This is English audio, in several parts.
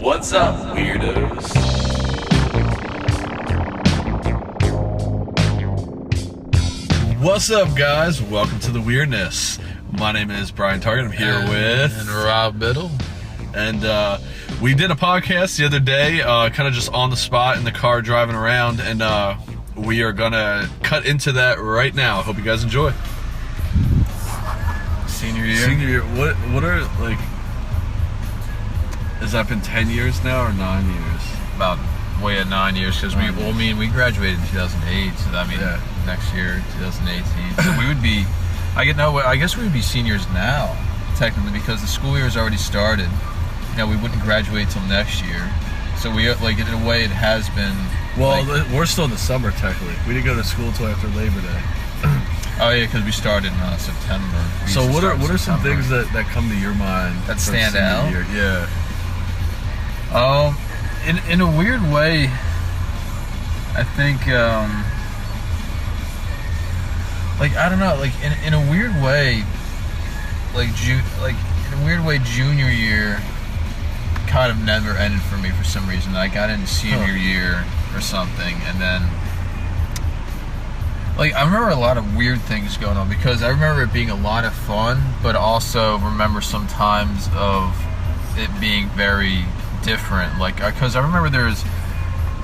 What's up, weirdos? What's up, guys? Welcome to the Weirdness. My name is Brian Target. I'm here with... And Rob Biddle. And we did a podcast the other day, kind of just on the spot in the car driving around, and we are going to cut into that right now. Hope you guys enjoy. Senior year? Senior year. What are, like... Has that been 10 years now or 9 years? About way at 9 years, because we graduated in 2008, so that means next year, 2018. So we would be, I guess we would be seniors now, technically, because the school year has already started. You know, we wouldn't graduate till next year. So we, like, in a way, it has been. Well, like, we're still in the summer, technically. We didn't go to school until after Labor Day. Oh yeah, because we started in September. So what are some things that come to your mind that stand out? Year? Yeah. In a weird way, I think, like, I don't know, like, in a weird way, junior year kind of never ended for me for some reason. I got into senior year or something, and then, like, I remember a lot of weird things going on, because I remember it being a lot of fun, but also remember some times of it being very different, like, because I remember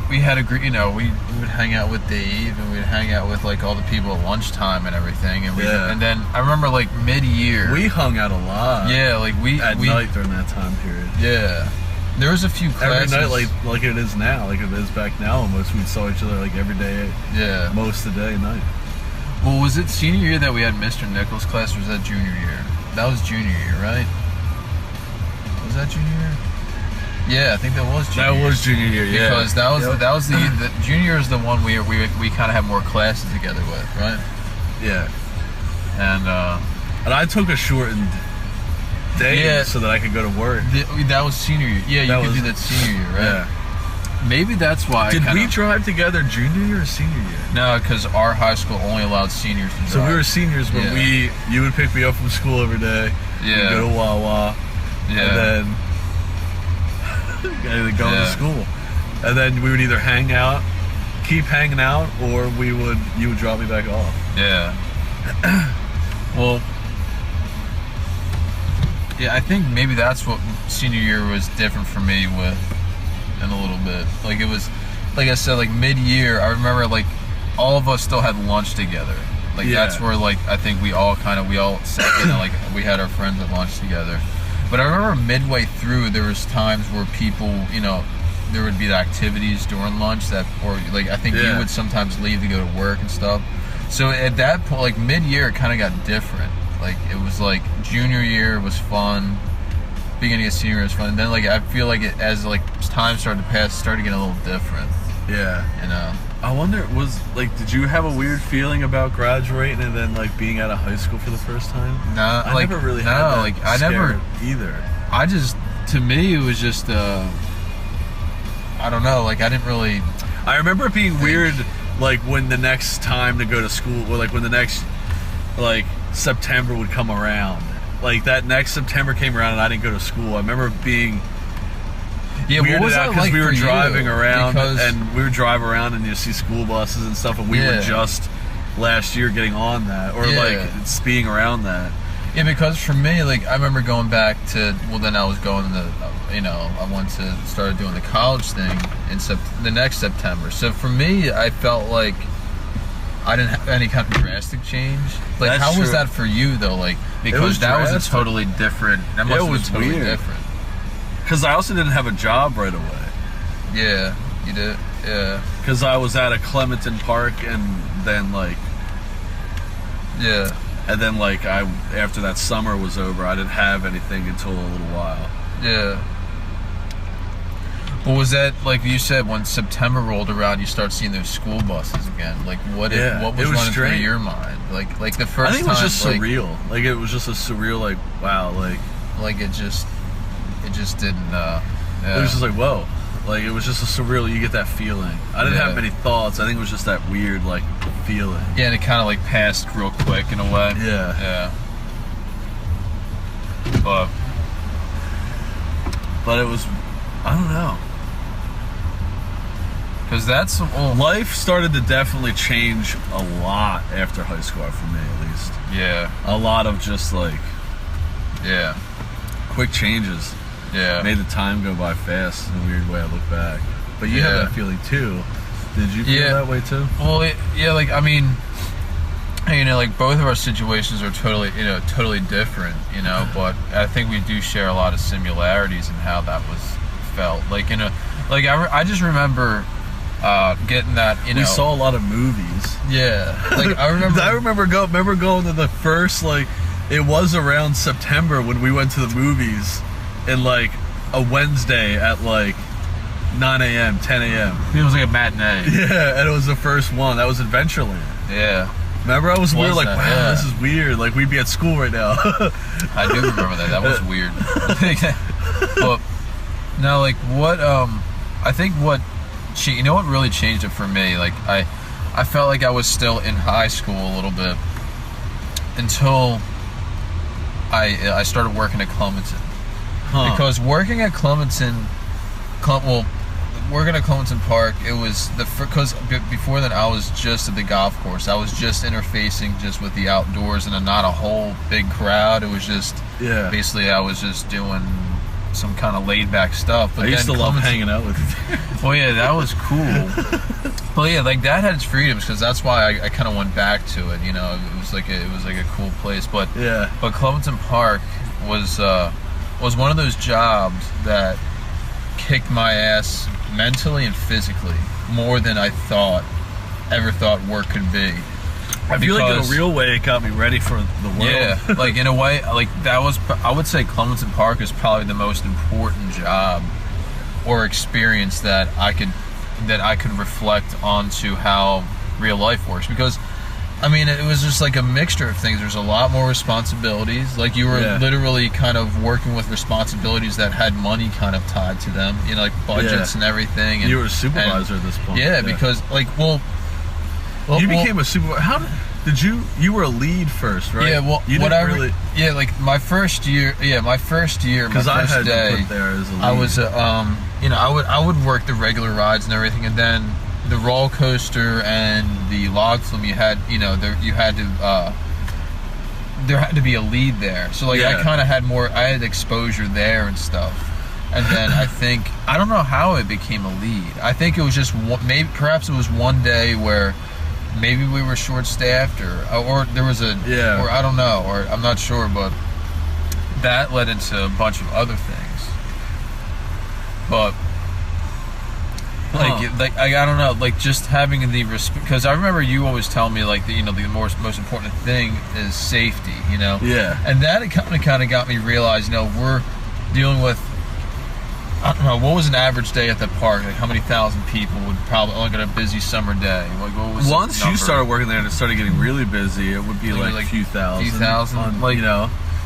we had a group, you know, we would hang out with Dave, and we'd hang out with, like, all the people at lunchtime and everything, and and then I remember, like, mid-year we hung out a lot. Yeah, like, at night during that time period. Yeah, there was a few classes every night, like it is now, like it is back now almost. We saw each other like every day. Yeah, most of the day and night. Well, was it senior year that we had Mr. Nichols' class, or was that junior year? That was junior year, right? Was that junior year? Yeah, I think that was junior year. That was junior year, yeah. Because that was the junior is the one we kind of had more classes together with, right? Yeah. And I took a shortened day so that I could go to work. That was senior year. Yeah, you could do that senior year, right? Yeah. Maybe that's why. Did we drive together junior year or senior year? No, because our high school only allowed seniors to drive. So we were seniors, but you would pick me up from school every day. Yeah. We'd go to Wawa. Yeah. And then go to school. And then we would either hang out, keep hanging out, or you would drop me back off. Yeah. Well, yeah, I think maybe that's what senior year was different for me with, in a little bit. Like, it was, like I said, like, mid-year, I remember, like, all of us still had lunch together. Like, that's where, like, I think we all sat, you know, like, we had our friends at lunch together. But I remember midway through, there was times where people, you know, there would be activities during lunch or, like, I think you would sometimes leave to go to work and stuff. So at that point, like, mid-year, it kind of got different. Like, it was, like, junior year was fun, beginning of senior year was fun, and then, like, I feel like as, like, time started to pass, it started getting a little different. Yeah. You know? I wonder, did you have a weird feeling about graduating and then, like, being out of high school for the first time? No, I never really had that like, I never either. To me, it was just, I don't know, like, I didn't really... I remember it being weird, like, when the next time to go to school, or, like, when the next, like, September would come around. Like, that next September came around and I didn't go to school. I remember it being... Yeah, what was that like? Because we were driving around, and we would drive around and you see school buses and stuff, and we were just last year getting on that, or like it's being around that. Yeah, because for me, like, I remember going back to, well, then I was going to, you know, I started doing the college thing in the next September. So for me, I felt like I didn't have any kind of drastic change. Like, how was that for you though? Like, because that was a totally different. That must have been totally different. Because I also didn't have a job right away. Yeah, you did. Yeah. Because I was at a Clementon Park, and then, like... Yeah. And then, like, after that summer was over, I didn't have anything until a little while. Yeah. Well, was that, like you said, when September rolled around, you start seeing those school buses again? Like, what was running through your mind? Like the first time... I think it was just surreal. Like, it was just a surreal, like, wow, like... Like, it just didn't, It was just like, whoa. Like, it was just a surreal, you get that feeling. I didn't have many thoughts. I think it was just that weird, like, feeling. Yeah, and it kind of, like, passed real quick in a way. Yeah. But it was I don't know. Because that's Life started to definitely change a lot after high school, for me at least. yeah, A lot of just like yeah, quick changes yeah. made the time go by fast in a weird way. I look back, but you have Yeah. that feeling too. Did you feel Yeah. that way too? Well, yeah, like I mean, you know, like both of our situations are totally different, you know. But I think we do share a lot of similarities in how that was felt. Like like I just remember getting that. You know, We saw a lot of movies. yeah. Like I remember. I remember going to the first, like, it was around September when we went to the movies, and like a Wednesday at like 9 a.m., 10 a.m. It was like a matinee. Yeah, and it was the first one. That was Adventureland. Yeah, Remember, I was weird, like, that? wow, Yeah. this is weird. Like, we'd be at school right now. I do remember that. That was weird. But no, like what? I think what. You know what really changed it for me? Like I felt like I was still in high school a little bit until I started working at Clementon. Huh. Because working at Clementon, working at Clementon Park, it was because before then I was just at the golf course. I was just interfacing just with the outdoors and not a whole big crowd. It was just Yeah. basically I was just doing some kind of laid back stuff. But I used to then love Clementon- hanging out with you. Well, yeah, that was cool. But yeah, like that had its freedoms because that's why I kind of went back to it. You know, it was like a cool place. But Yeah. but Clementon Park was one of those jobs that kicked my ass mentally and physically more than I ever thought work could be. I feel like in a Because- real way it got me ready for the world. Yeah, like in a way, like that was. I would say Clementon Park is probably the most important job or experience that I could reflect onto how real life works. Because, I mean, it was just like a mixture of things. There's a lot more responsibilities. Like you were Yeah. literally kind of working with responsibilities that had money kind of tied to them. You know, like budgets Yeah. and everything. And, You were a supervisor at this point. Yeah, because like you became a supervisor. How did you were a lead first, right? Yeah, well, you what didn't I really, yeah, like my first year, my first I had day, you put there as a lead. I was, I would work the regular rides and everything, and then the roller coaster and the log flume. You had, there had to be a lead there. So like, Yeah. I kind of had I had exposure there and stuff. And then I don't know how it became a lead. I think it was just perhaps it was one day where maybe we were short-staffed or there was or I don't know, or I'm not sure, but that led into a bunch of other things. But like I don't know, like just having the respect, because I remember you always tell me like the most important thing is safety, you know. Yeah. And that kind of got me realize, we're dealing with, I don't know, what was an average day at the park? Like how many thousand people would probably, like on a busy summer day? Like what was Once the you number? started working there and it started getting really busy, it would be Like, like a few thousand. On, like,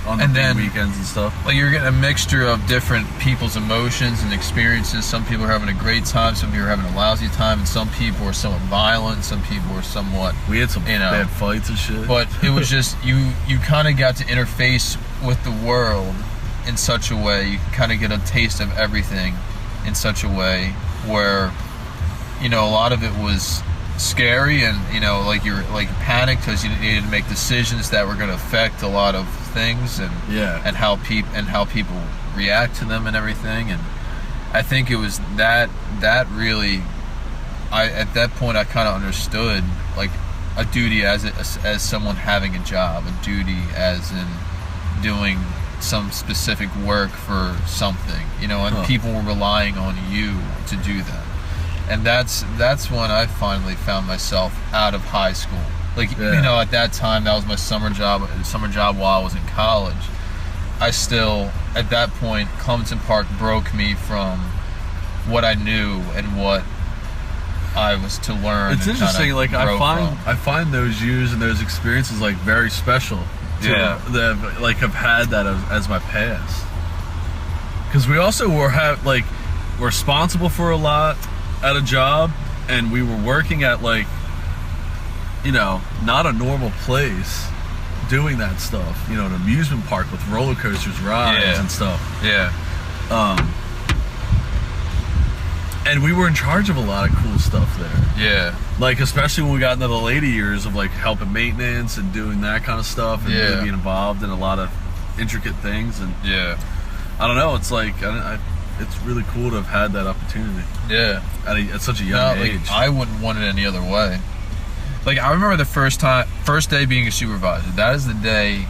on and the then- weekends and stuff. Like you're getting a mixture of different people's emotions and experiences. Some people are having a great time, some people are having a lousy time, and some people are somewhat violent, some people are somewhat. We had some bad fights and shit. But it was just you kind of got to interface with the world in such a way. You kind of get a taste of everything in such a way where a lot of it was scary, and like you're like panicked because you needed to make decisions that were going to affect a lot of things, and Yeah. how people react to them and everything. And I think it was that really, at that point I kind of understood like a duty as someone having a job, a duty as in doing some specific work for something, and people were relying on you to do that. And that's when I finally found myself out of high school. Like, at that time, that was my summer job while I was in college. I still, at that point, Clementon Park broke me from what I knew and what I was to learn. It's and interesting. kinda Like grow from. I find those years and those experiences like very special. Yeah. That have had that as my past. Because we also were responsible for a lot at a job, and we were working at not a normal place doing that stuff. An amusement park with roller coasters, rides, Yeah. and stuff. Yeah. And we were in charge of a lot of cool stuff there. Yeah. Like, especially when we got into the later years of like helping maintenance and doing that kind of stuff and really being involved in a lot of intricate things. And Yeah. I don't know, it's like, it's really cool to have had that opportunity Yeah. at such a young age. Like, I wouldn't want it any other way. Like, I remember the first day being a supervisor. That is the day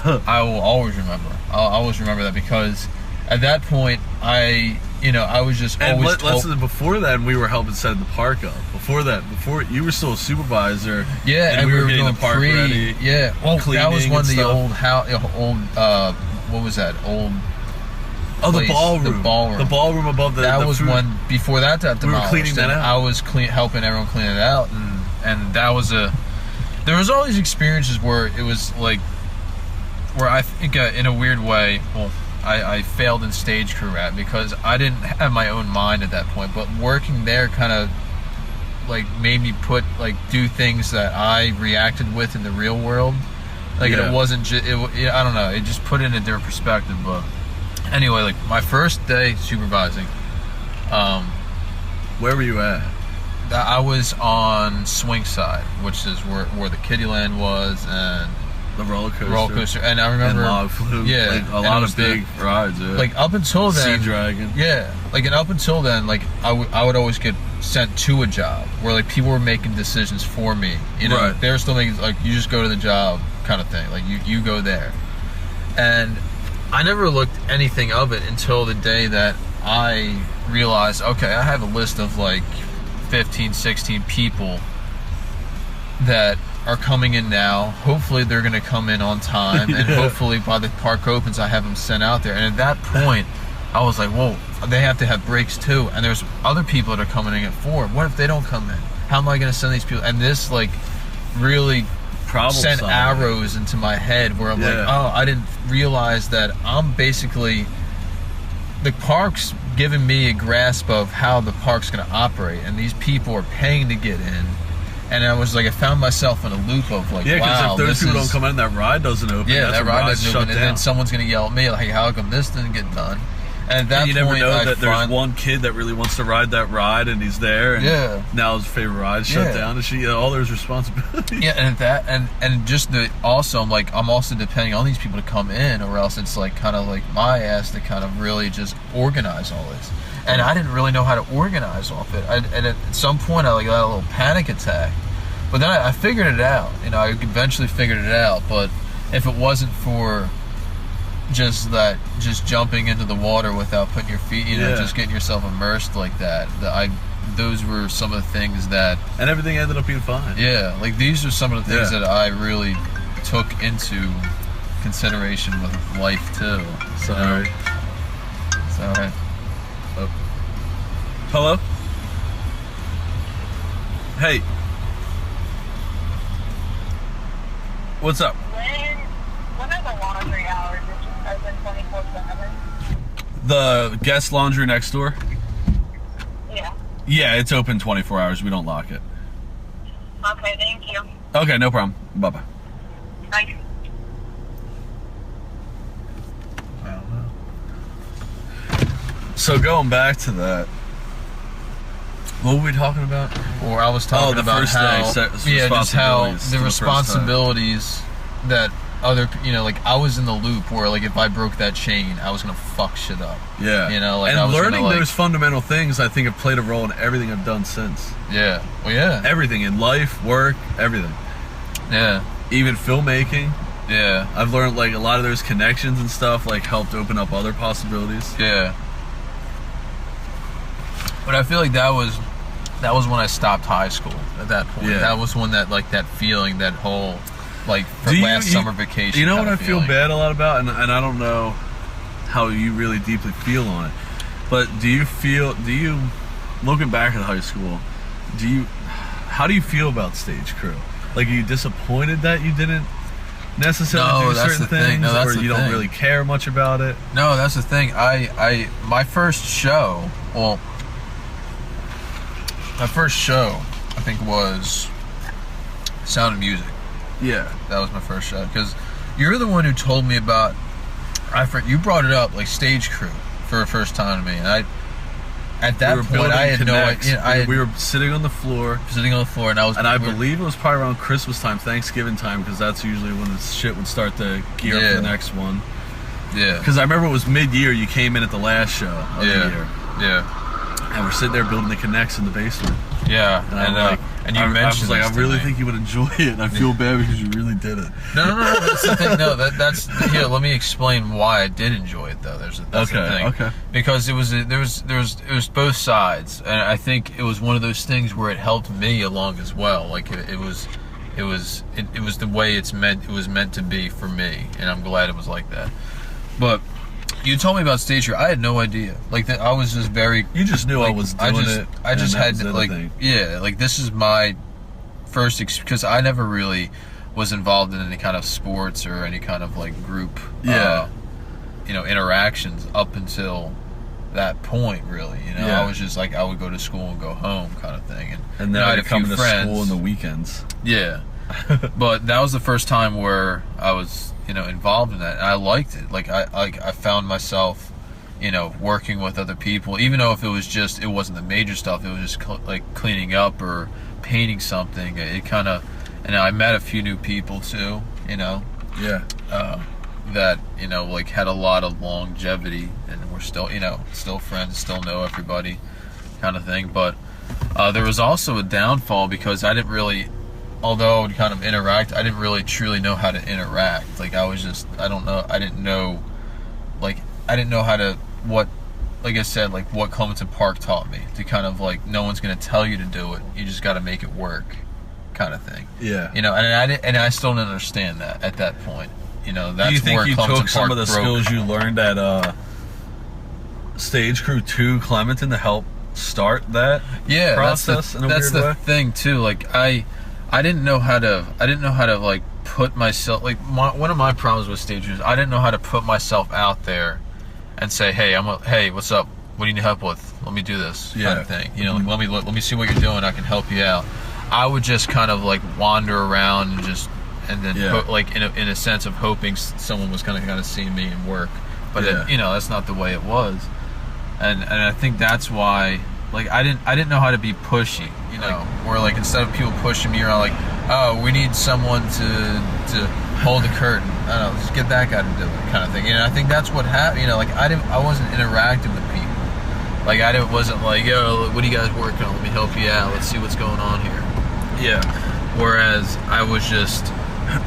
I will always remember. I'll always remember that, because at that point, I was just and always told. before that, we were helping set the park up. Before you were still a supervisor. Yeah, and we were getting doing the park ready. Yeah, well, that was cleaning one of and the stuff. what was that old? Oh, place, the ballroom. The ballroom above the. That the was food. one before that got demolished. We were cleaning that out. I was helping everyone clean it out, and that was there was all these experiences where it was like, where I think in a weird way, well, I failed in stage crew at, because I didn't have my own mind at that point, but working there kind of like made me do things that I reacted with in the real world. Like, it wasn't just, I don't know, it just put it in a different perspective. But anyway, like, my first day supervising, where were you at? I was on swing side, which is where the kiddie land was, and the roller coaster. And I remember, and log flume. Yeah, like, a lot of big rides. Yeah. Like, up until then, Sea Dragon. Yeah, like, and up until then, like, I would always get sent to a job where, like, people were making decisions for me. You know, Right. they were still making, like, you just go to the job kind of thing. Like, you go there, and I never looked anything of it until the day that I realized, okay, I have a list of like 15, 16 people that are coming in now. Hopefully they're going to come in on time, and hopefully by the park opens, I have them sent out there. And at that point, I was like, whoa, they have to have breaks too. And there's other people that are coming in at 4. What if they don't come in? How am I going to send these people? And this, like, really sent arrows into my head where I'm like, oh, I didn't realize that I'm basically, the park's giving me a grasp of how the park's going to operate, and these people are paying to get in. And I was like, I found myself in a loop of like, wow, if those people don't come in, that ride doesn't open. Yeah, that ride doesn't open, and then someone's going to yell at me like, hey, how come this didn't get done? And at that you point, never know that there's one kid that really wants to ride that ride, and he's there, and now his favorite ride shut down, and all there's responsibility. Yeah, and that, and just the also, I'm also depending on these people to come in, or else it's like kind of like my ass to kind of really just organize all this. And I didn't really know how to organize all of it. And at some point, I got a little panic attack, but then I figured it out. You know, I eventually figured it out. But if it wasn't for just jumping into the water without putting your feet, just getting yourself immersed like that, those were some of the things that, and everything ended up being fine. Yeah, like these are some of the things that I really took into consideration with life too. Sorry. It's all right. Oh. Hello? Hey. What's up? When are the laundry hours? Is it open 24/7? The guest laundry next door? Yeah. Yeah, it's open 24 hours. We don't lock it. Okay, thank you. Okay, no problem. Bye-bye. Bye. So going back to that, what were we talking about? Or I was talking the about first how, day, just how responsibilities the for the first responsibilities that other, like I was in the loop where like if I broke that chain, I was gonna fuck shit up. Yeah. Like, and I was learning gonna, those fundamental things, I think, have played a role in everything I've done since. Yeah. Well, yeah. Everything in life, work, everything. Yeah. Even filmmaking. Yeah. I've learned like a lot of those connections and stuff like helped open up other possibilities. Yeah. But I feel like that was when I stopped high school at that point. Yeah. That was when that feeling, that whole like summer vacation. You know what I feeling. feel bad a lot about, and I don't know how you really deeply feel on it, but do you looking back at high school, how do you feel about stage crew? Like, are you disappointed that you didn't necessarily do certain things, or you don't really care much about it? No, that's the thing. My first show, I think was Sound of Music. Yeah, that was my first show, because you're the one who told me about. You brought it up, like stage crew, for the first time to me, and at that we were point, building I had no connects. idea. We were sitting on the floor, and I believe it was probably around Christmas time, Thanksgiving time, because that's usually when the shit would start to gear up for the next one. Yeah. Because I remember it was mid-year. You came in at the last show of the year. Yeah. And we're sitting there building the connects in the basement. Yeah. And you mentioned, I was like, I really think you would enjoy it, and I feel bad because you really did it. No. That's the thing. No, that's here. Let me explain why I did enjoy it, though. That's the thing. Okay. Because it was both sides, and I think it was one of those things where it helped me along as well. Like it was the way it was meant to be for me, and I'm glad it was like that. But you told me about stage here. I had no idea. Like that, I was just very. You just knew I was doing it. I just had to like this is my first because I never really was involved in any kind of sports or any kind of like group interactions up until that point, really. I was just like, I would go to school and go home kind of thing, and then I had I'd come to school on the weekends. Yeah. But that was the first time where I was involved in that, and I liked it. Like I found myself working with other people, even though if it wasn't the major stuff, it was just like cleaning up or painting something. It kind of, and I met a few new people too, that like had a lot of longevity, and we're still still friends, still know everybody kind of thing. But there was also a downfall because I didn't really, although I would kind of interact, I didn't really truly know how to interact. Like I didn't know how to, like I said, like what Clementon Park taught me, to kind of like, no one's going to tell you to do it, you just got to make it work kind of thing. Yeah. And I still didn't understand that at that point. That's do you think where you Clementon took some Park of the broke. skills you learned at Stage Crew to Clementon to help start that process in a weird way? That's the thing too. Like I didn't know how to like put myself, like one of my problems with stage is I didn't know how to put myself out there and say, hey, hey, what's up? What do you need help with? Let me do this kind of thing. Like let me see what you're doing. I can help you out. I would just kind of like wander around and then like in a sense of hoping someone was going to kind of see me and work. But that's not the way it was. And I think that's why, like, I didn't know how to be pushy, where like instead of people pushing me around, like, oh, we need someone to hold the curtain, I don't know, just get that guy to do it kind of thing. I think that's what happened. Like I wasn't interacting with people. Like wasn't like, yo, what are you guys working on? Let me help you out. Let's see what's going on here. Yeah. Whereas I was just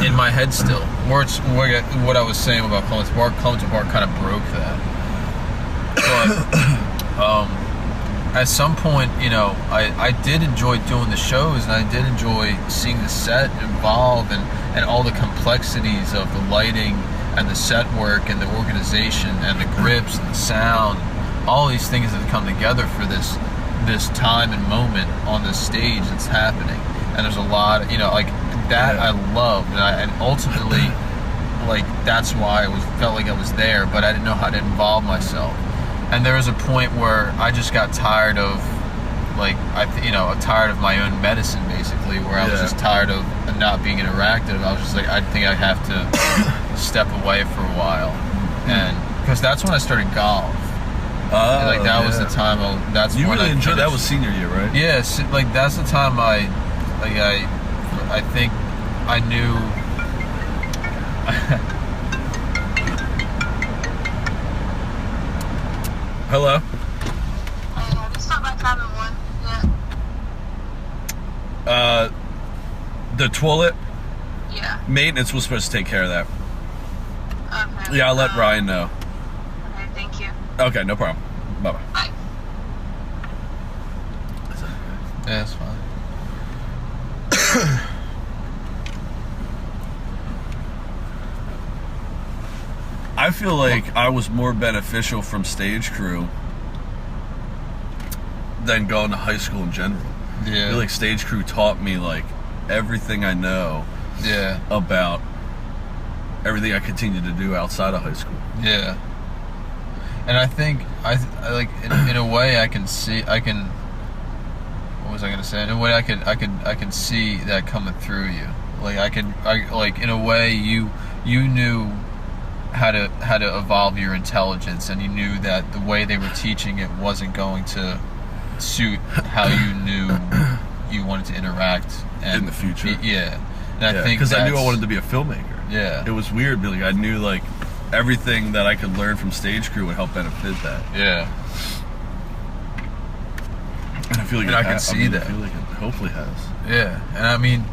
in my head still. What I was saying about Clementon Park kind of broke that. But at some point, I did enjoy doing the shows, and I did enjoy seeing the set evolve and all the complexities of the lighting and the set work and the organization and the grips and the sound, all these things that have come together for this time and moment on this stage that's happening. And there's a lot of, like that I loved, and ultimately, like that's why I felt like I was there, but I didn't know how to involve myself. And there was a point where I just got tired of, like, tired of my own medicine, basically, where I was just tired of not being interactive. I was just like, I think I have to step away for a while, and because that's when I started golf. Like that was the time. You really enjoyed that. Was senior year, right? Yes, like that's the time I think I knew. Hello. We stopped by 5-1. Yeah. The toilet. Yeah. Maintenance was supposed to take care of that. Okay. Yeah, I'll let Ryan know. Okay, thank you. Okay, no problem. Bye-bye. Bye. Yeah, that's fine. I feel like I was more beneficial from Stage Crew than going to high school in general. Yeah. I feel like Stage Crew taught me like everything I know about everything I continue to do outside of high school. Yeah. And I think I like in a way what was I gonna say? In a way I can see that coming through you. Like I in a way you knew how to evolve your intelligence, and you knew that the way they were teaching it wasn't going to suit how you knew you wanted to interact and In the future. Yeah. And I think because I knew I that's- wanted to be a filmmaker. Yeah. It was weird, but like I knew like everything that I could learn from stage crew would help benefit that. Yeah. And I feel like And I can see that. I feel like it hopefully has. Yeah. And I mean,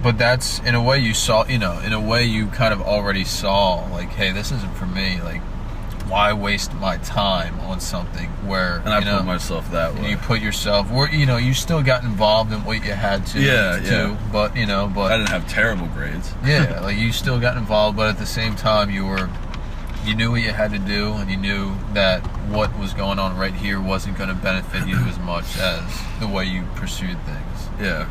but that's, in a way you saw, in a way you kind of already saw, like, hey, this isn't for me. Like, why waste my time on something where, And I put myself that way. you put yourself, where, you still got involved in what you had to do, but, I didn't have terrible grades. yeah, like you still got involved, but at the same time you knew what you had to do, and you knew that what was going on right here wasn't going to benefit you as much as the way you pursued things. Yeah.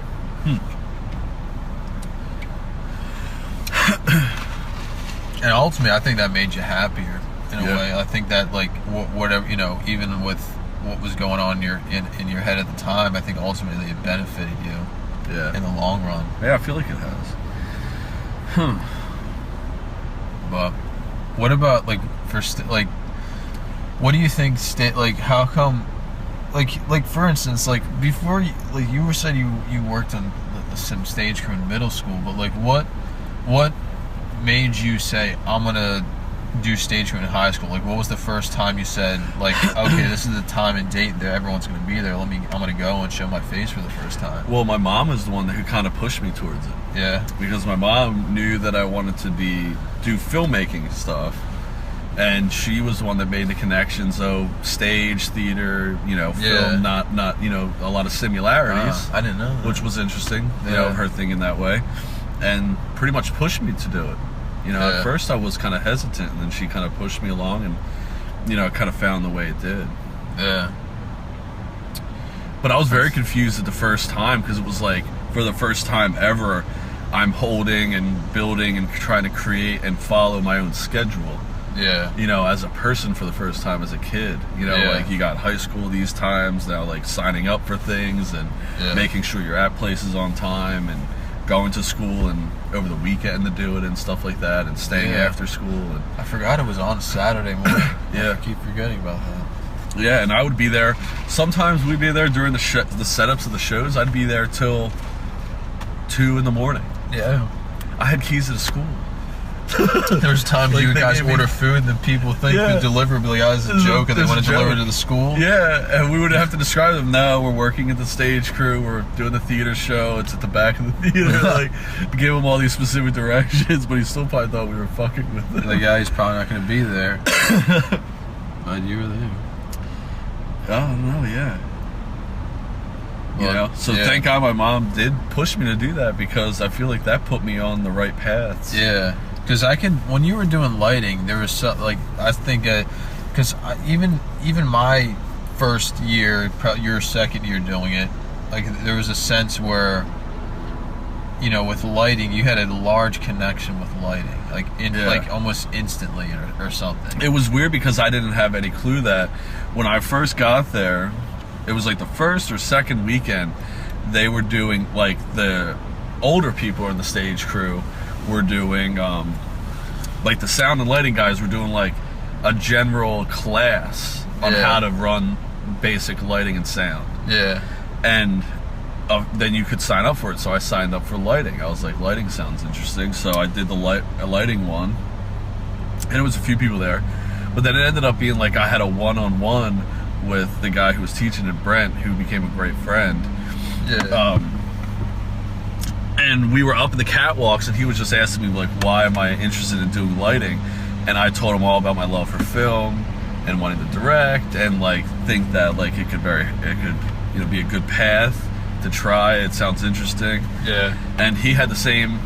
And ultimately, I think that made you happier in a Yeah. way. I think that, like, whatever, even with what was going on in your head at the time, I think ultimately it benefited you Yeah. in the long run. Yeah, I feel like it has. But what about, like, what do you think how come, like for instance, like before you said you worked on some stage crew in middle school, but like what made you say I'm gonna do stage crew in high school? Like, what was the first time you said, like, okay, this is the time and date that everyone's gonna be there, I'm gonna go and show my face for the first time? Well, my mom is the one who kind of pushed me towards it. Yeah. Because my mom knew that I wanted to do filmmaking stuff, and she was the one that made the connections. So stage, theater, film, not a lot of similarities. I didn't know that. Which was interesting. Yeah. Her thinking that way, and pretty much pushed me to do it. Yeah. At first I was kind of hesitant, and then she kind of pushed me along, and it kind of found the way it did. Yeah. But I was very confused at the first time, because it was like, for the first time ever, I'm holding and building and trying to create and follow my own schedule. Yeah. As a person for the first time as a kid. Yeah. Like, you got high school these times, now like signing up for things and making sure you're at places on time and going to school and over the weekend to do it and stuff like that, and staying after school. And I forgot it was on Saturday morning. Yeah. I keep forgetting about that. yeah, and I would be there. Sometimes we'd be there during the setups of the shows. I'd be there till 2 in the morning. Yeah. I had keys to the school. There's times Like, you they guys gave me- order food and people think Yeah. the delivery guy is a It's a- joke and they it's want a to deliver joke. to the school. Yeah, and we would have to describe them. No, we're working at the stage crew. We're doing the theater show. It's at the back of the theater. Like, give him all these specific directions, but he still probably thought we were fucking with him. The guy's probably not going to be there. But you were there. I don't know, yeah. Well, So yeah. thank God my mom did push me to do that, because I feel like that put me on the right paths. Yeah, because when you were doing lighting, there was I think, because even my first year, your second year doing it, like there was a sense where, with lighting, you had a large connection with lighting, like almost instantly or something. It was weird, because I didn't have any clue that when I first got there, it was like the first or second weekend, they were doing, like, the older people in the stage crew were doing, like, the sound and lighting guys were doing, like, a general class on how to run basic lighting and sound. Yeah. And then you could sign up for it. So I signed up for lighting. I was like, lighting sounds interesting. So I did the lighting one, and it was a few people there. But then it ended up being like I had a one-on-one with the guy who was teaching at Brent, who became a great friend. Yeah. And we were up in the catwalks, and he was just asking me, like, why am I interested in doing lighting? And I told him all about my love for film and wanting to direct, and like think that like it could be a good path to try. It sounds interesting. Yeah. And he had the same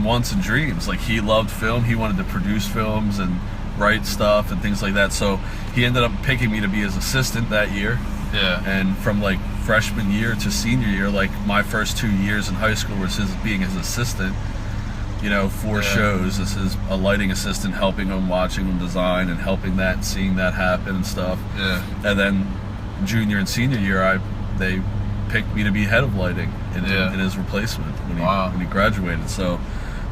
wants and dreams. Like, he loved film. He wanted to produce films and write stuff and things like that. So he ended up picking me to be his assistant that year. Yeah. And from like freshman year to senior year, like my first 2 years in high school was being his assistant. 4 shows. This is a lighting assistant, helping him, watching him design, and helping that and seeing that happen and stuff. Yeah. And then junior and senior year, they picked me to be head of lighting in his replacement when he graduated. So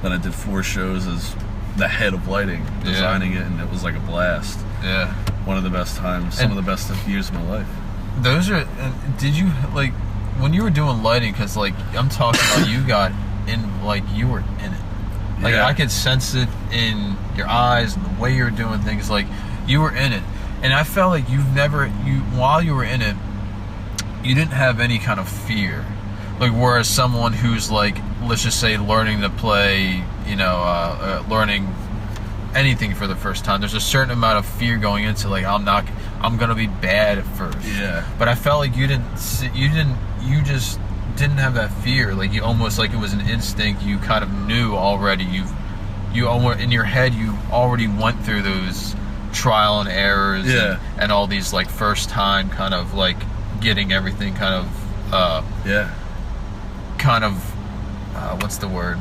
then I did 4 shows as the head of lighting, designing it, and it was like a blast. Yeah. One of the best times, some of the best years of my life. Those are. Did you like when you were doing lighting? Because like I'm talking about, you got in, like you were in it. Like I could sense it in your eyes and the way you were doing things. Like you were in it, and I felt like while you were in it, you didn't have any kind of fear. Like whereas someone who's like, let's just say, learning to play, learning anything for the first time, there's a certain amount of fear going into, like, I'm gonna be bad at first. Yeah. But I felt like you just didn't have that fear. Like you almost, like it was an instinct. You kind of knew already. You almost in your head, you already went through those trial and errors. Yeah. And all these like first time kind of like getting everything kind of what's the word?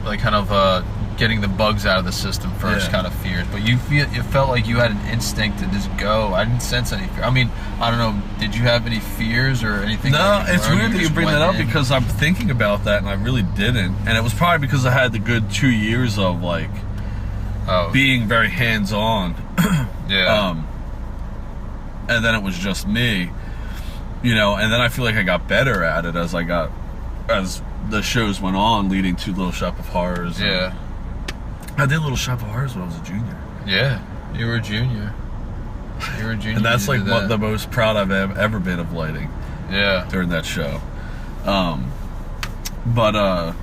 Like kind of getting the bugs out of the system first, kind of fears. But it felt like you had an instinct to just go. I didn't sense any fear. I mean, I don't know, did you have any fears or anything? No, it's weird that you bring that up because I'm thinking about that and I really didn't. And it was probably because I had the good 2 years of like being very hands-on. Yeah. And then it was just me, and then I feel like I got better at it as the shows went on, leading to Little Shop of Horrors. Yeah. I did Little Shop of Horrors when I was a junior. Yeah, you were a junior. And that's like what the most proud I've ever been of lighting. Yeah. During that show. But I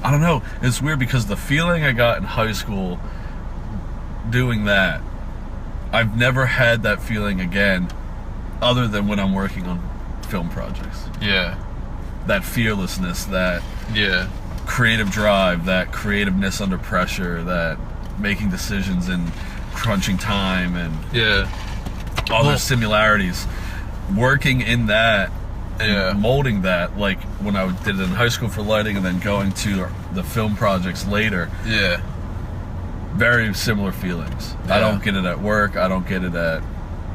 don't know. It's weird because the feeling I got in high school doing that, I've never had that feeling again other than when I'm working on film projects. Yeah. That fearlessness, that creative drive, that creativeness under pressure, that making decisions in crunching time, and all those similarities. Working in that and molding that, like when I did it in high school for lighting and then going to the film projects later. Yeah. Very similar feelings. Yeah. I don't get it at work. I don't get it at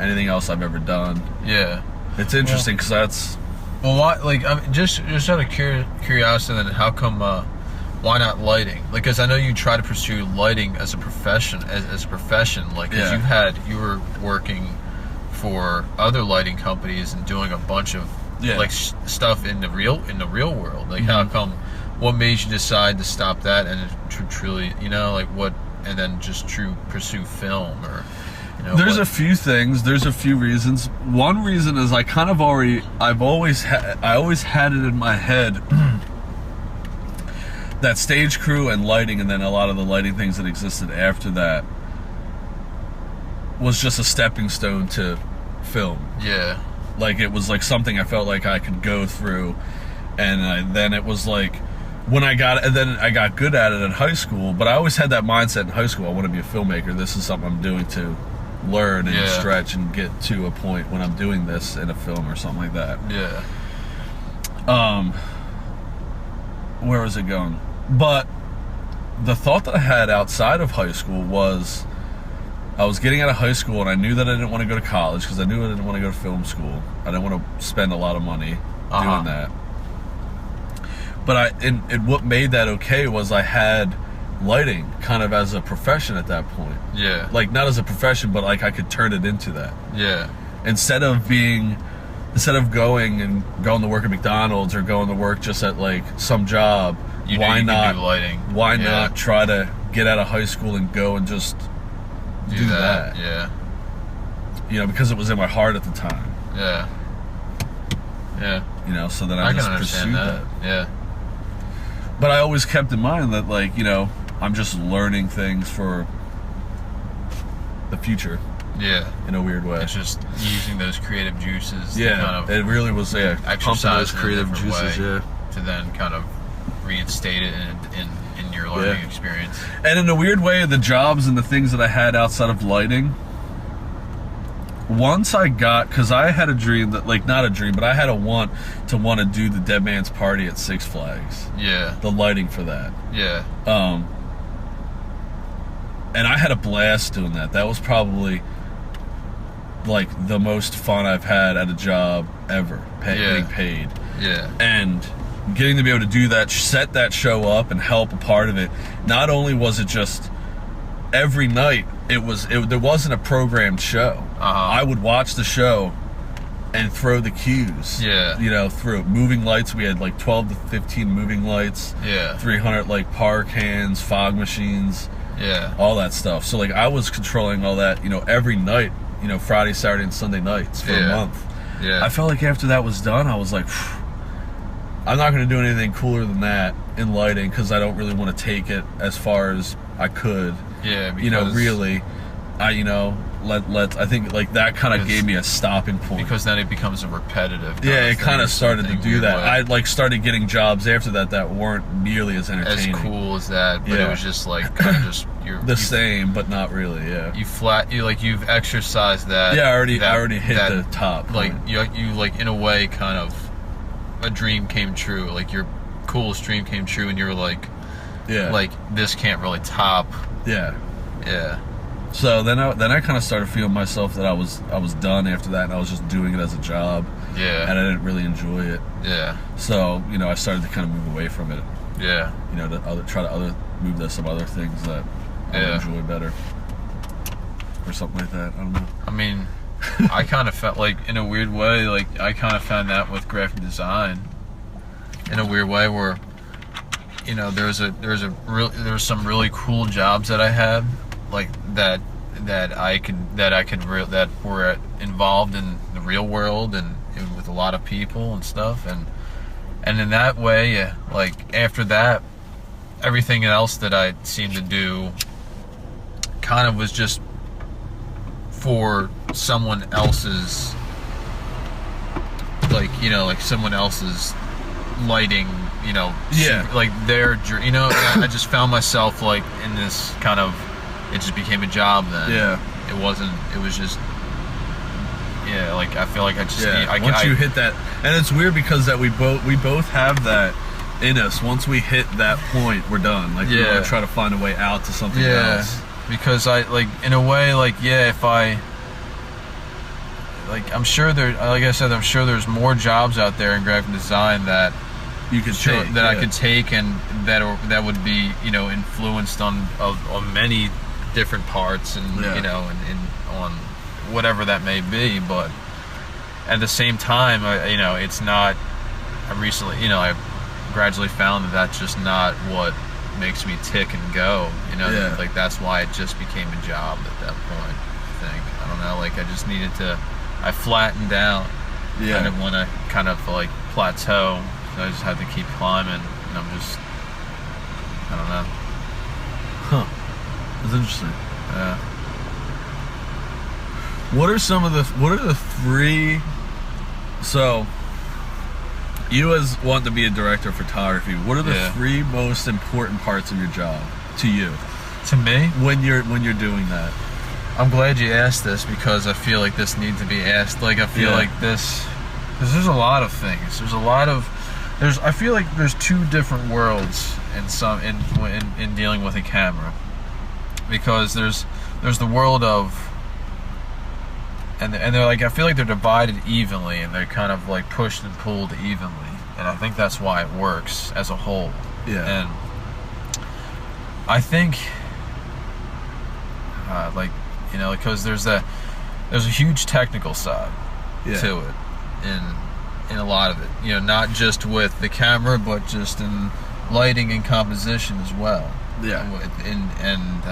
anything else I've ever done. Yeah. It's interesting because that's... Well, why, like, I mean, just out of curiosity, then how come, why not lighting? Like, because I know you try to pursue lighting as a profession, like, because you were working for other lighting companies and doing a bunch of like stuff in the real world. Like, how come? What made you decide to stop that and truly, like what, and then just pursue film or? There's a few things. There's a few reasons. One reason is I always had it in my head that stage crew and lighting, and then a lot of the lighting things that existed after that, was just a stepping stone to film. Yeah. Like it was like something I felt like I could go through, and then it was like when I got good at it in high school. But I always had that mindset in high school. I want to be a filmmaker. This is something I'm doing to learn and stretch and get to a point when I'm doing this in a film or something like that. Yeah. Where was it going? But the thought that I had outside of high school was I was getting out of high school and I knew that I didn't want to go to college because I knew I didn't want to go to film school. I didn't want to spend a lot of money doing that. But what made that okay was I had lighting kind of as a profession at that point. Yeah. Like not as a profession, but like I could turn it into that. Yeah. Instead of going to work at McDonald's or going to work just at like some job, why not do lighting? Why not try to get out of high school and go and just do that? Yeah. Because it was in my heart at the time. Yeah. Yeah. So then I just pursued that. Yeah. But I always kept in mind that like, I'm just learning things for the future. Yeah. In a weird way. It's just using those creative juices. Yeah. To kind of it really was, exercise those creative juices, to then kind of reinstate it in your learning experience. And in a weird way, the jobs and the things that I had outside of lighting, once I got, because I had a dream that, like, not a dream, but I had a want to do the Dead Man's Party at Six Flags. Yeah. The lighting for that. Yeah. And I had a blast doing that. That was probably like the most fun I've had at a job ever, getting paid. Yeah. And getting to be able to do that, set that show up, and help a part of it. Not only was it just every night, there wasn't a programmed show. I would watch the show and throw the cues. Yeah. You know, through moving lights. We had like 12 to 15 moving lights. Yeah. 300 like park hands, fog machines. Yeah. All that stuff. So like I was controlling all that, you know, every night, you know, Friday, Saturday, and Sunday nights for a month. Yeah. I felt like after that was done, I was like, I'm not going to do anything cooler than that in lighting because I don't really want to take it as far as I could. Yeah, because, you know, really, I think like that kind of gave me a stopping point. Because then it becomes a repetitive. Yeah, it kind of started to do that. Way. I like started getting jobs after that weren't nearly as entertaining. As cool as that, but it was just like kind of just the same, but not really. Yeah. You've exercised that. Yeah, I already hit the top point. Like you like in a way kind of a dream came true. Like your coolest dream came true, and you were like, like this can't really top. Yeah. Yeah. So then I kind of started feeling myself that I was done after that, and I was just doing it as a job. Yeah. And I didn't really enjoy it. Yeah. So you know, I started to kind of move away from it. Yeah. You know, to try to move to some other things that I would enjoy better, or something like that. I don't know. I mean, I kind of felt like in a weird way, like I kind of found that with graphic design, in a weird way where, you know, there was some really cool jobs that I had, like that were involved in the real world and with a lot of people and stuff, and in that way, like after that, everything else that I seemed to do kind of was just for someone else's, like, you know, like someone else's lighting, you know, like their, you know, I just found myself like in this kind of, it just became a job then. Yeah. It was just, like I feel like I just once you hit that, and it's weird because that we both have that in us. Once we hit that point, we're done. Like we want to try to find a way out to something else. Because I, like, in a way, like, if I, like, I'm sure like I said, I'm sure there's more jobs out there in graphic design that you could take, I could take, and that would be, you know, influenced on many different parts, and you know, and on whatever that may be. But at the same time, you know, it's not. I recently, you know, I gradually found that that's just not what makes me tick and go. You know, like that's why it just became a job at that point. I think, I don't know, like I just needed to. I flattened out. I didn't want to kind of like plateau. So I just had to keep climbing, and I'm just, I don't know. That's interesting. Yeah. What are the three? So, you as wanting to be a director of photography, what are the three most important parts of your job to you? To me, when you're doing that. I'm glad you asked this because I feel like this needs to be asked. Like I feel like this, because there's a lot of things. I feel like there's two different worlds in dealing with a camera, because there's the world of, and they're like, I feel like they're divided evenly, and they're kind of like pushed and pulled evenly, and I think that's why it works as a whole. And I think like, you know, because there's a huge technical side to it in a lot of it, you know, not just with the camera, but just in lighting and composition as well, and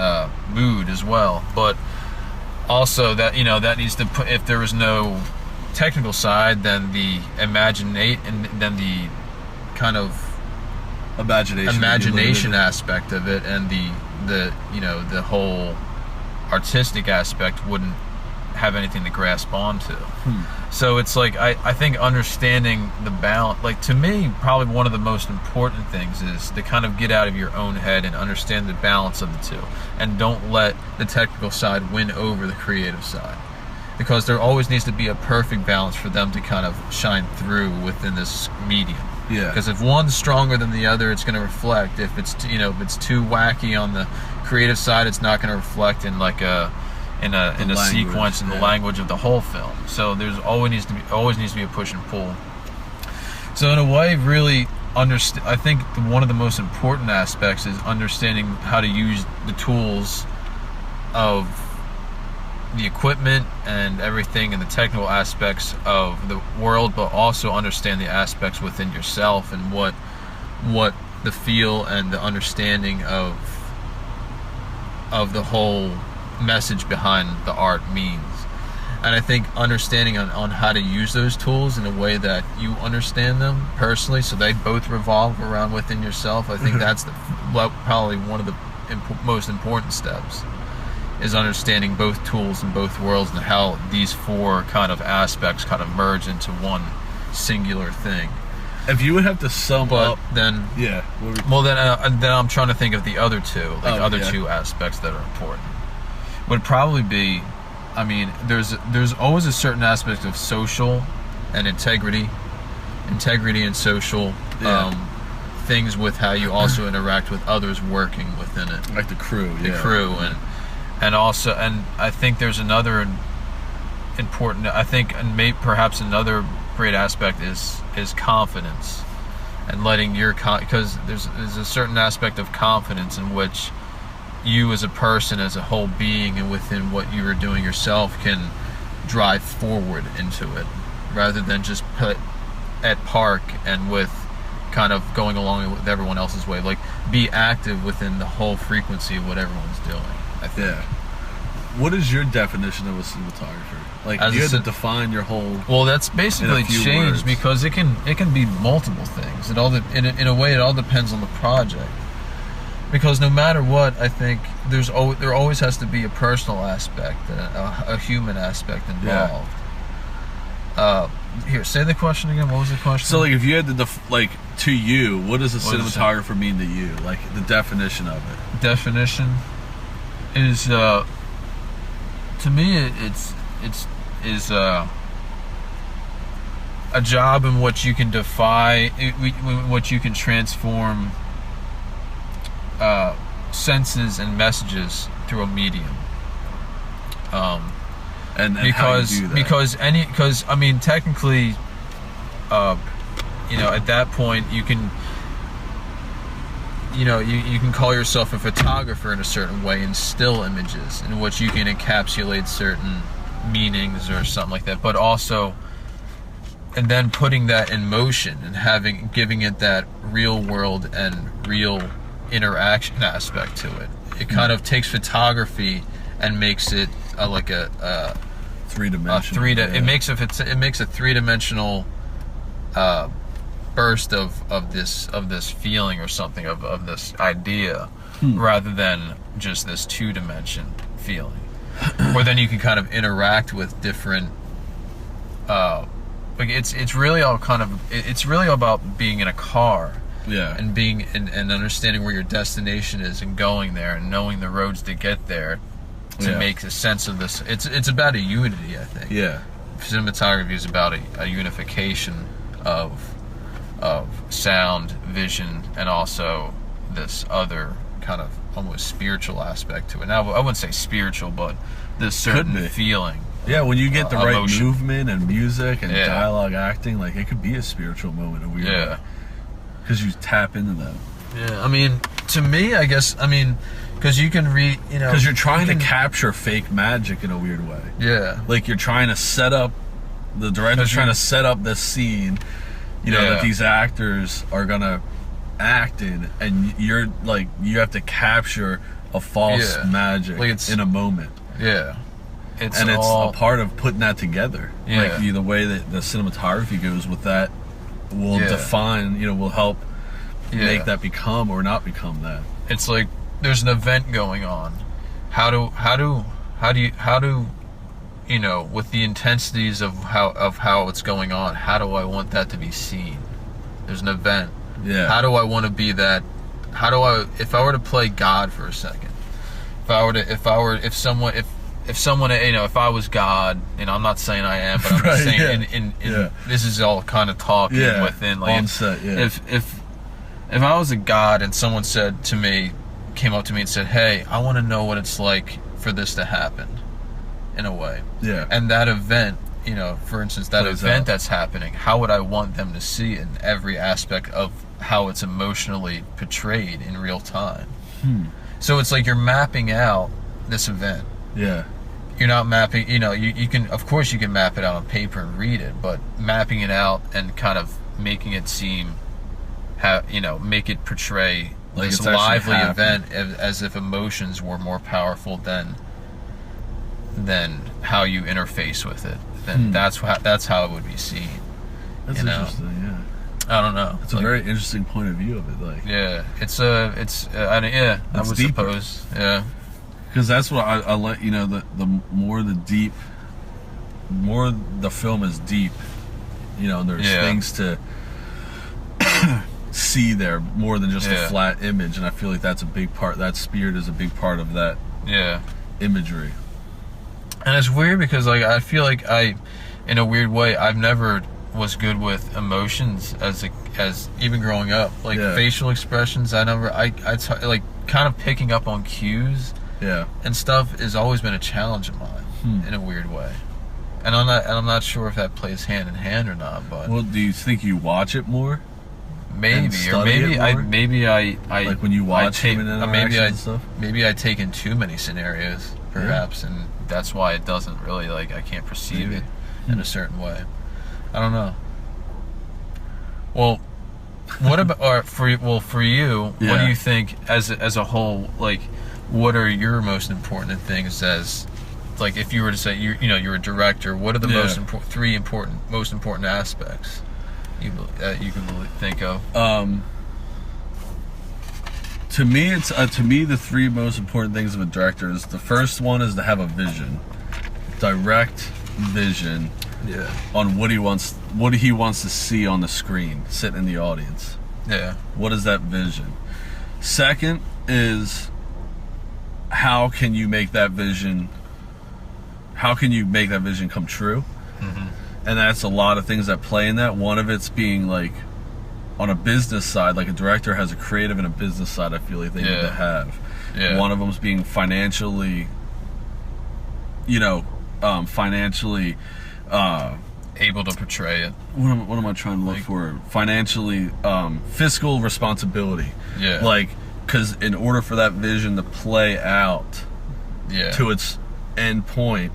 mood as well. But also that, you know, that needs to put, if there was no technical side, then the the kind of imagination aspect of it, and the you know, the whole artistic aspect wouldn't have anything to grasp onto. So it's like, I think understanding the balance, like to me, probably one of the most important things is to kind of get out of your own head and understand the balance of the two, and don't let the technical side win over the creative side, because there always needs to be a perfect balance for them to kind of shine through within this medium. Because if one's stronger than the other, it's going to reflect. If it's, you know, if it's too wacky on the creative side, it's not going to reflect in like a sequence in the language of the whole film. So there's always needs to be a push and pull. So in a way, really, I think one of the most important aspects is understanding how to use the tools of the equipment and everything and the technical aspects of the world, but also understand the aspects within yourself and what the feel and the understanding of the whole message behind the art means. And I think understanding on how to use those tools in a way that you understand them personally, so they both revolve around within yourself, I think that's probably one of the most important steps, is understanding both tools in both worlds and how these four kind of aspects kind of merge into one singular thing. If you would have to sum up, then yeah. Well, then I'm trying to think of the other two, yeah. two aspects that are important. Would probably be, I mean, there's always a certain aspect of social and integrity and social things with how you also interact with others working within it, like the crew, and also, and I think there's another important, I think, and perhaps another great aspect is confidence, and letting your because there's a certain aspect of confidence in which you as a person, as a whole being, and within what you are doing yourself, can drive forward into it, rather than just put at park and with kind of going along with everyone else's way. Like, be active within the whole frequency of what everyone's doing, I think. Yeah. What is your definition of a cinematographer? Like, As you a have to define your whole... Well, that's basically changed words. because it can be multiple things. It all in a way, it all depends on the project. Because no matter what, I think there always has to be a personal aspect, a human aspect involved. Yeah. Here, say the question again. What was the question? So, like, if you had to to you, what does a cinematographer mean to you? Like, the definition of it. Definition is, to me, it's a job in which you can defy, what you can transform senses and messages through a medium. And how you do that? Because I mean, technically, at that point you can, you can call yourself a photographer in a certain way, and still images in which you can encapsulate certain meanings or something like that, but also, and then putting that in motion and giving it that real world and real interaction aspect to it. It kind of takes photography and makes it like a three-dimensional. It makes a three-dimensional burst of this feeling or something of this idea, rather than just this two-dimension feeling. Where then you can kind of interact with different. It's really all about being in a car. Yeah. And being and understanding where your destination is and going there and knowing the roads to get there to make a sense of this. It's about a unity, I think. Yeah. Cinematography is about a unification of sound, vision, and also this other kind of almost spiritual aspect to it. Now, I wouldn't say spiritual, but this certain feeling. Yeah, when you get the right emotion. movement and music and dialogue acting, like, it could be a spiritual moment in a weird way. Because you tap into that. Yeah, I mean, to me, I guess, because you can read, because you're trying to capture fake magic in a weird way. Yeah. Like, you're trying to set up, the director's trying to set up this scene, that these actors are going to act in, and you're, like, you have to capture a false magic in a moment. Yeah. It's a part of putting that together. Yeah. Like, the way that the cinematography goes with that will define, will help make that become or not become that. It's like there's an event going on. How do with the intensities of how it's going on, how do I want that to be seen? There's an event. Yeah. How do I want to be that? If I were to play God for a second, if I was God, I'm not saying I am, but I'm saying this is all kind of talking within, like, on set, if I was a God and someone came up to me and said, hey, I want to know what it's like for this to happen, in a way. Yeah. And that event you know, for instance, that Plays event out. that's happening, how would I want them to see it in every aspect of how it's emotionally portrayed in real time? So it's like you're mapping out this event. Yeah. You're not mapping, you know, you can, of course you can map it out on paper and read it, but mapping it out and kind of making it seem, you know, make it portray Like this it's actually lively happening. event as if emotions were more powerful than how you interface with it. Then that's how it would be seen. That's You know? interesting. Yeah. I don't know. It's a very interesting point of view of it, like. yeah. I It's would deeper. suppose. Yeah. Because that's what I let you know, the more the film is deep, you know, and there's Yeah. things to see there more than just Yeah. a flat image, and I feel like that's a big part. That spirit is a big part of that Yeah. imagery. And it's weird because like I feel like in a weird way, I've never was good with emotions as even growing up. Like Yeah. facial expressions, I like kind of picking up on cues Yeah. and stuff has always been a challenge of mine in a weird way. And I'm not sure if that plays hand in hand or not, but Well, do you think you watch it more? maybe or study maybe it I more? maybe I Like when you watch human interactions and stuff? maybe I take in too many scenarios perhaps, and that's why it doesn't really like I can't perceive Maybe. it in a certain way. I don't know. Well, what about for you? What Yeah. do you think as a whole? Like, what are your most important things as like if you were to say you're a director? What are the Yeah. three most important aspects you can think of? To me, the three most important things of a director is the first one is to have a vision, direct vision Yeah. on what he wants to see on the screen, sitting in the audience. Yeah. What is that vision? Second is how can you make that vision come true? And that's a lot of things that play in that. One of it's being like on a business side, like a director has a creative and a business side. I feel like they need Yeah. to have. Yeah. One of them's being financially, Able to portray it. what am I trying to look for? Financially, fiscal responsibility. Yeah. Like, because in order for that vision to play out Yeah. to its end point,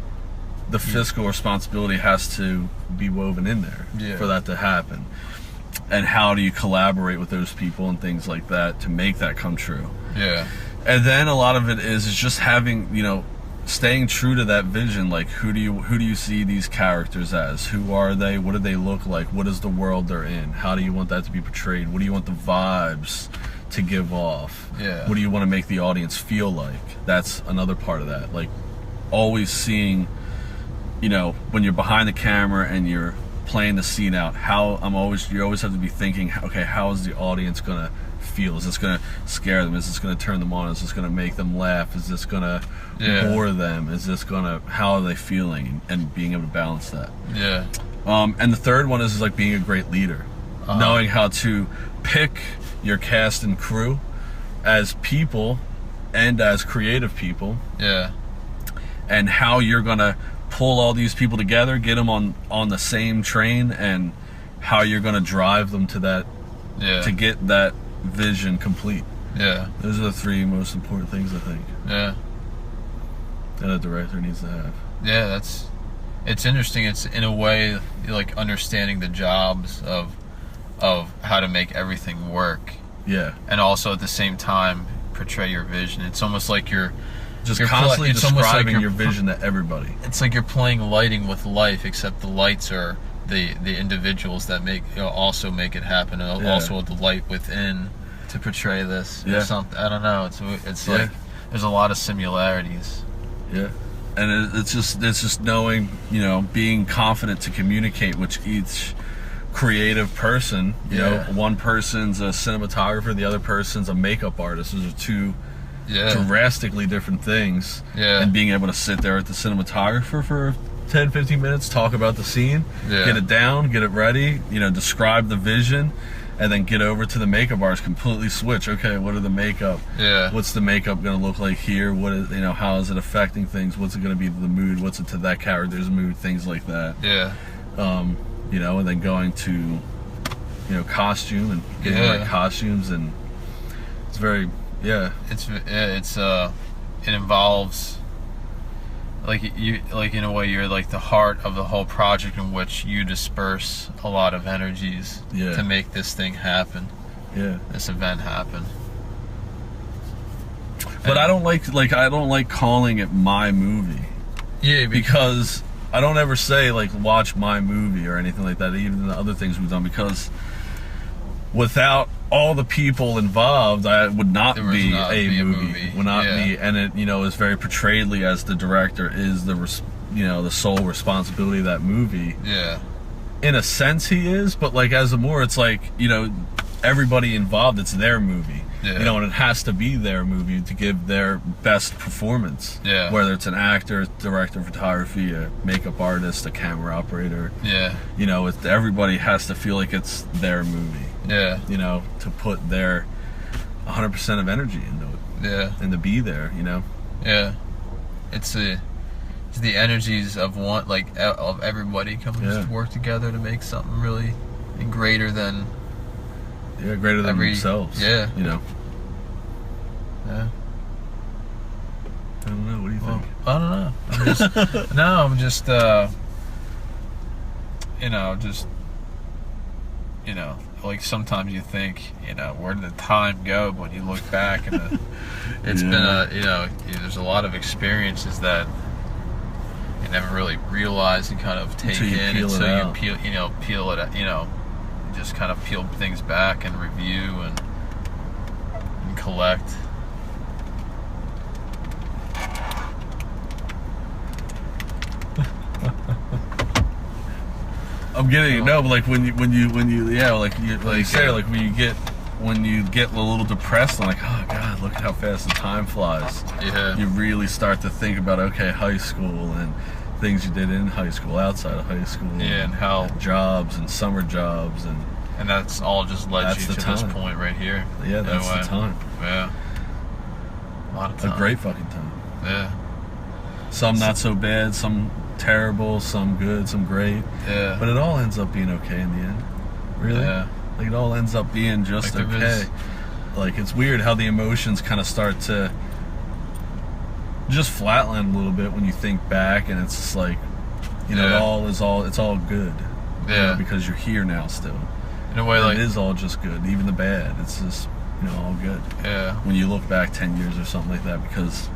the fiscal responsibility has to be woven in there Yeah. for that to happen. And how do you collaborate with those people and things like that to make that come true? Yeah. And then a lot of it is just having, staying true to that vision. Like, who do you see these characters as? Who are they? What do they look like? What is the world they're in? How do you want that to be portrayed? What do you want the vibes to give off? Yeah. What do you want to make the audience feel like? That's another part of that. Like, always seeing, when you're behind the camera and you're playing the scene out, you always have to be thinking, okay, how is the audience gonna feel? Is this gonna scare them? Is this gonna turn them on? Is this gonna make them laugh? Is this gonna bore them? Is this how are they feeling? And being able to balance that. Yeah. And the third one is like being a great leader, knowing how to pick your cast and crew as people and as creative people, Yeah. and how you're gonna pull all these people together, get them on the same train, and how you're gonna drive them to that Yeah. to get that vision complete. Yeah. Those are the three most important things I think Yeah. that a director needs to have. Yeah, it's interesting. It's in a way like understanding the jobs of how to make everything work, Yeah, and also at the same time portray your vision. It's almost like you're constantly it's almost like describing you're your vision to everybody. It's like you're playing lighting with life, except the lights are the individuals that also make it happen, and Yeah. also the light within to portray this. Yeah. Or something. I don't know. It's Yeah. like there's a lot of similarities. Yeah, and it's just knowing, being confident to communicate with each creative person. Yeah. One person's a cinematographer, the other person's a makeup artist. Those are two Yeah. drastically different things. Yeah. And being able to sit there with the cinematographer for 10-15 minutes, talk about the scene, Yeah. get it down, get it ready, describe the vision, and then get over to the makeup artist, completely switch. Okay, what are the makeup? Yeah. What's the makeup going to look like here? What is, how is it affecting things? What's it going to be to the mood? What's it to that character's mood? Things like that. Yeah. And then going to, costume and getting the right costumes, and it's very, it involves, in a way, you're like the heart of the whole project, in which you disperse a lot of energies to make this thing happen. Yeah. This event happen. But I don't like calling it my movie. Yeah, because I don't ever say watch my movie or anything like that, even the other things we've done, because without all the people involved, I would not be a movie. Would not be, and it is very portrayedly as the director is the sole responsibility of that movie. Yeah. In a sense, he is, but as a more, it's everybody involved, it's their movie. Yeah. And it has to be their movie to give their best performance. Yeah. Whether it's an actor, director of photography, a makeup artist, a camera operator. Yeah. Everybody has to feel like it's their movie. Yeah. To put their 100% of energy into it. Yeah. And to be there, Yeah. It's the energies of of everybody coming to work together to make something really greater than. Yeah, greater than themselves. Yeah. Yeah. I don't know. What do you think? I don't know. I'm just sometimes you think, where did the time go when you look back, and it's been there's a lot of experiences that you never really realize and kind of take in until you peel it, just kind of peel things back and review and collect. I'm getting it. No, but when you when you get a little depressed, I'm like, oh God, look at how fast the time flies. Yeah. You really start to think about high school and things you did in high school, outside of high school. Yeah, and how jobs and summer jobs and that's all just led you to this point right here. Yeah, that's the time. Yeah. A lot of time. A great fucking time. Yeah. Some not so bad, some terrible, some good, some great. Yeah. But it all ends up being okay in the end. Really? Yeah. It all ends up being just okay. It's weird how the emotions kind of start to just flatline a little bit when you think back, and it's just it's all good. Yeah. Because you're here now still. In a way, it is all just good, even the bad. It's just, all good. Yeah. When you look back 10 years or something like that, because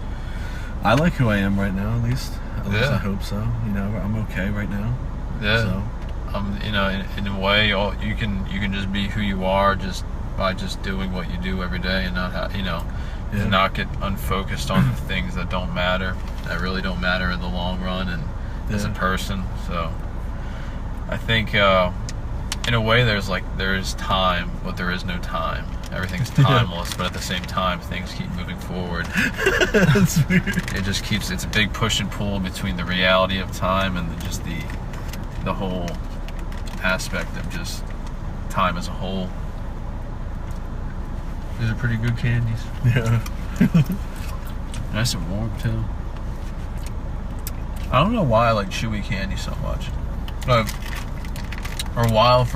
I like who I am right now, at least. At least I hope so. I'm okay right now. Yeah. So. In a way, you can just be who you are just by just doing what you do every day, and not not get unfocused on the things that don't matter, that really don't matter in the long run, and as a person. So I think in a way there is time, but there is no time. Everything's timeless, but at the same time things keep moving forward. That's weird. It's a big push and pull between the reality of time and just the whole aspect of just time as a whole. These are pretty good candies. Yeah. Nice and warm too. I don't know why I like chewy candy so much. For a while, as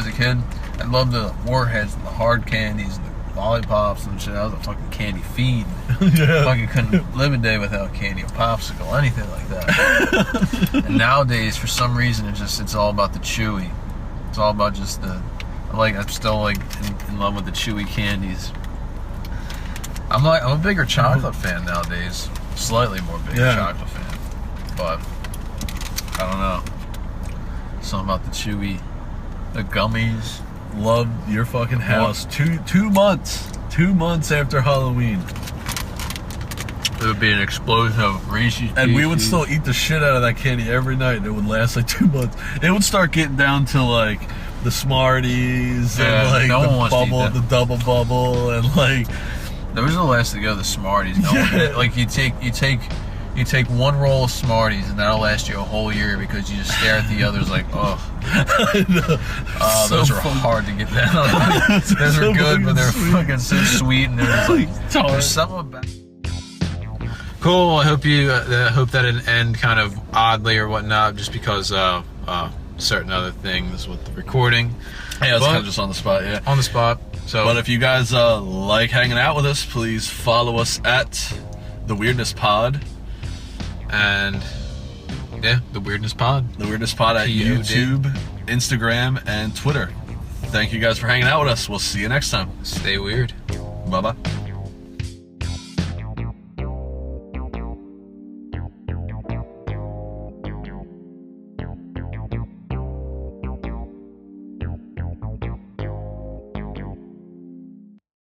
a kid, I loved the warheads and the hard candies and the lollipops and shit. I was a fucking candy fiend. Yeah. Fucking couldn't live a day without candy, a popsicle, anything like that. And nowadays, for some reason, it's all about the chewy. It's all about just I'm still in love with the chewy candies. I'm a bigger chocolate fan nowadays. Slightly more bigger chocolate fan. But I don't know. Something about the chewy, the gummies. Loved your fucking house. 2 months. 2 months after Halloween. There would be an explosion of Reese's and we would Pieces. still eat the shit out of that candy every night, and it would last 2 months. It would start getting down to the Smarties and the bubble, the double bubble, and Those are the last to go. The Smarties. You take You take one roll of Smarties and that'll last you a whole year because you just stare at the others like, oh. Those are hard to get down. Those are good, but they're fucking so sweet and they're just like, there's something about. Cool. I hope that didn't end kind of oddly or whatnot, just because certain other things with the recording. Yeah, it's kind of just on the spot. Yeah, on the spot. So, but if you guys like hanging out with us, please follow us at the Weirdness Pod. And yeah, the Weirdness Pod. The Weirdness Pod at YouTube, Instagram, and Twitter. Thank you guys for hanging out with us. We'll see you next time. Stay weird. Bye-bye.